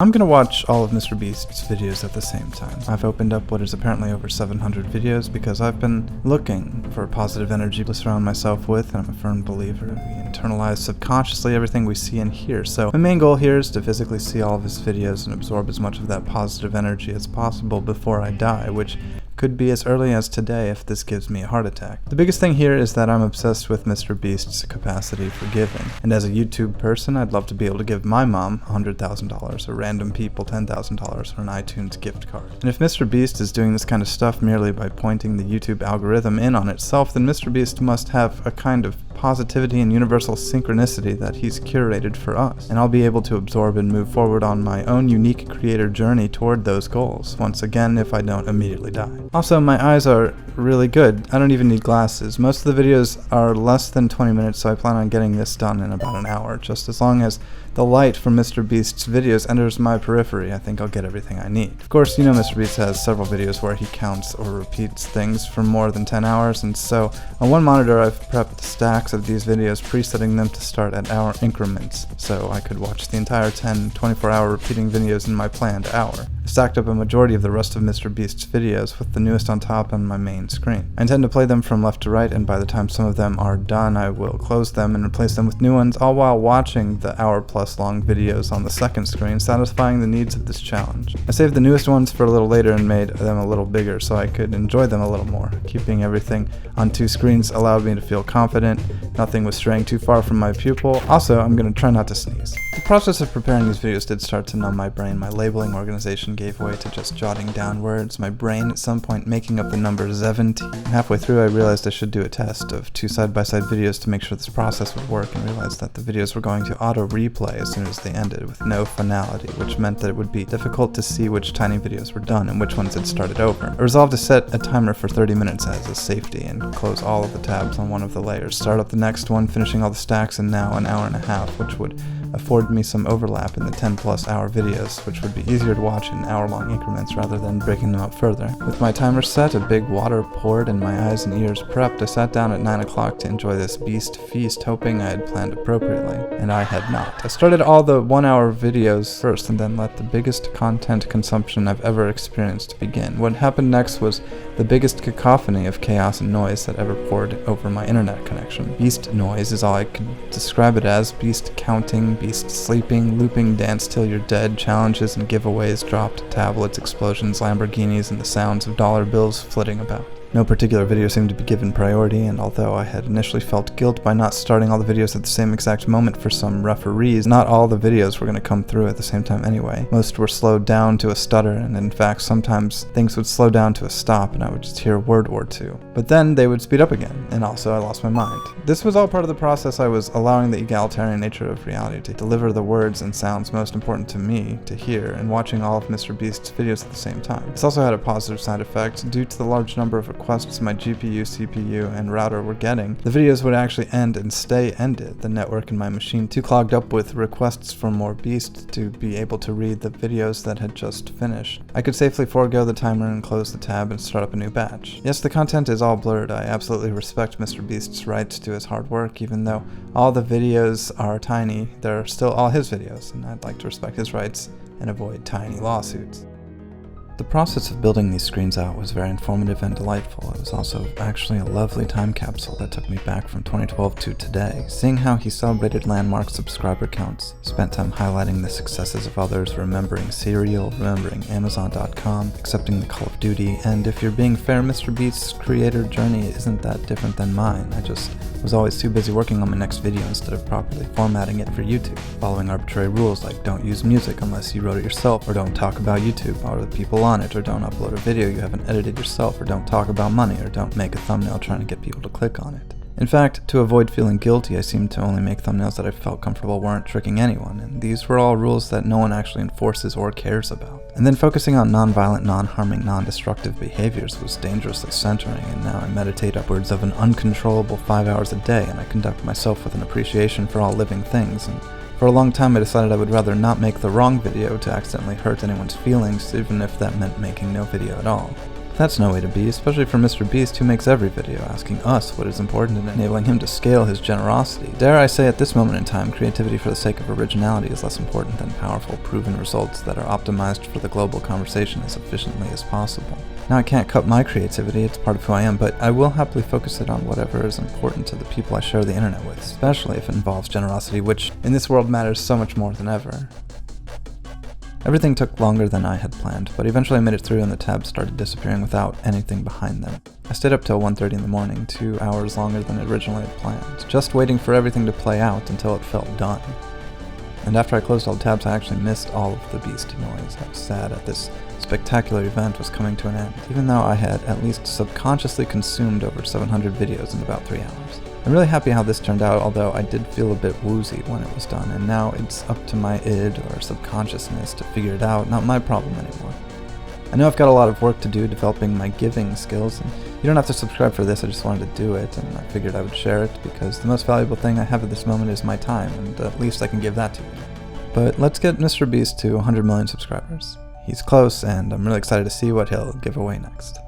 I'm gonna watch all of MrBeast's videos at the same time. I've opened up what is apparently over 700 videos because I've been looking for positive energy to surround myself with, and I'm a firm believer we internalize subconsciously everything we see and hear. So my main goal here is to physically see all of his videos and absorb as much of that positive energy as possible before I die, which could be as early as today if this gives me a heart attack. The biggest thing here is that I'm obsessed with MrBeast's capacity for giving, and as a YouTube person, I'd love to be able to give my mom $100,000 or random people $10,000 for an iTunes gift card. And if MrBeast is doing this kind of stuff merely by pointing the YouTube algorithm in on itself, then MrBeast must have a kind of positivity and universal synchronicity that he's curated for us, and I'll be able to absorb and move forward on my own unique creator journey toward those goals, once again if I don't immediately die. Also, my eyes are really good. I don't even need glasses. Most of the videos are less than 20 minutes, so I plan on getting this done in about an hour. Just as long as the light from MrBeast's videos enters my periphery, I think I'll get everything I need. Of course, you know MrBeast has several videos where he counts or repeats things for more than 10 hours, and so on one monitor I've prepped stacks of these videos, presetting them to start at hour increments, so I could watch the entire 10 24-hour repeating videos in my planned hour. I stacked up a majority of the rest of MrBeast's videos with the newest on top on my main screen. I intend to play them from left to right, and by the time some of them are done, I will close them and replace them with new ones, all while watching the hour-plus long videos on the second screen, satisfying the needs of this challenge. I saved the newest ones for a little later and made them a little bigger so I could enjoy them a little more. Keeping everything on two screens allowed me to feel confident, nothing was straying too far from my pupil. Also, I'm going to try not to sneeze. The process of preparing these videos did start to numb my brain. My labeling organization gave way to just jotting down words, my brain at some point making up the number 70. Halfway through I realized I should do a test of 2 side-by-side videos to make sure this process would work, and realized that the videos were going to auto-replay as soon as they ended with no finality, which meant that it would be difficult to see which tiny videos were done and which ones had started over. I resolved to set a timer for 30 minutes as a safety and close all of the tabs on one of the layers, start up the next one, finishing all the stacks in now an hour and a half, which would afford me some overlap in the 10+ hour videos, which would be easier to watch in hour-long increments rather than breaking them up further. With my timer set, a big water poured, and my eyes and ears prepped, I sat down at 9 o'clock to enjoy this beast feast, hoping I had planned appropriately, and I had not. I started all the 1-hour videos first and then let the biggest content consumption I've ever experienced begin. What happened next was the biggest cacophony of chaos and noise that ever poured over my internet connection. Beast noise is all I could describe it as. Beast counting, beast sleeping, looping dance till you're dead, challenges and giveaways, dropped tablets, explosions, Lamborghinis, and the sounds of dollar bills flitting about. No particular video seemed to be given priority, and although I had initially felt guilt by not starting all the videos at the same exact moment for some referees, not all the videos were going to come through at the same time anyway. Most were slowed down to a stutter, and in fact sometimes things would slow down to a stop and I would just hear a word or two. But then they would speed up again, and also I lost my mind. This was all part of the process. I was allowing the egalitarian nature of reality to deliver the words and sounds most important to me to hear, and watching all of MrBeast's videos at the same time. This also had a positive side effect. Due to the large number of requests my GPU, CPU, and router were getting, the videos would actually end and stay ended. The network in my machine too clogged up with requests for more Beast to be able to read the videos that had just finished. I could safely forego the timer and close the tab and start up a new batch. Yes, the content is all blurred. I absolutely respect MrBeast's rights to his hard work. Even though all the videos are tiny, they're still all his videos, and I'd like to respect his rights and avoid tiny lawsuits. The process of building these screens out was very informative and delightful. It was also actually a lovely time capsule that took me back from 2012 to today. Seeing how he celebrated landmark subscriber counts, spent time highlighting the successes of others, remembering Serial, remembering Amazon.com, accepting the Call of Duty, and if you're being fair, MrBeast's creator journey isn't that different than mine. I just was always too busy working on my next video instead of properly formatting it for YouTube, following arbitrary rules like don't use music unless you wrote it yourself, or don't talk about YouTube or the people on it, or don't upload a video you haven't edited yourself, or don't talk about money, or don't make a thumbnail trying to get people to click on it. In fact, to avoid feeling guilty, I seemed to only make thumbnails that I felt comfortable weren't tricking anyone, and these were all rules that no one actually enforces or cares about. And then focusing on non-violent, non-harming, non-destructive behaviors was dangerously centering, and now I meditate upwards of an uncontrollable 5 hours a day, and I conduct myself with an appreciation for all living things, and for a long time I decided I would rather not make the wrong video to accidentally hurt anyone's feelings, even if that meant making no video at all. That's no way to be, especially for MrBeast, who makes every video asking us what is important and enabling him to scale his generosity. Dare I say, at this moment in time, creativity for the sake of originality is less important than powerful, proven results that are optimized for the global conversation as efficiently as possible. Now, I can't cut my creativity, it's part of who I am, but I will happily focus it on whatever is important to the people I share the internet with, especially if it involves generosity, which in this world matters so much more than ever. Everything took longer than I had planned, but eventually I made it through and the tabs started disappearing without anything behind them. I stayed up till 1:30 in the morning, 2 hours longer than I originally had planned, just waiting for everything to play out until it felt done. And after I closed all the tabs, I actually missed all of the beast noise. I was sad that this spectacular event was coming to an end, even though I had at least subconsciously consumed over 700 videos in about 3 hours. I'm really happy how this turned out, although I did feel a bit woozy when it was done, and now it's up to my id or subconsciousness to figure it out, not my problem anymore. I know I've got a lot of work to do developing my giving skills, and you don't have to subscribe for this, I just wanted to do it, and I figured I would share it, because the most valuable thing I have at this moment is my time, and at least I can give that to you. But let's get MrBeast to 100 million subscribers. He's close, and I'm really excited to see what he'll give away next.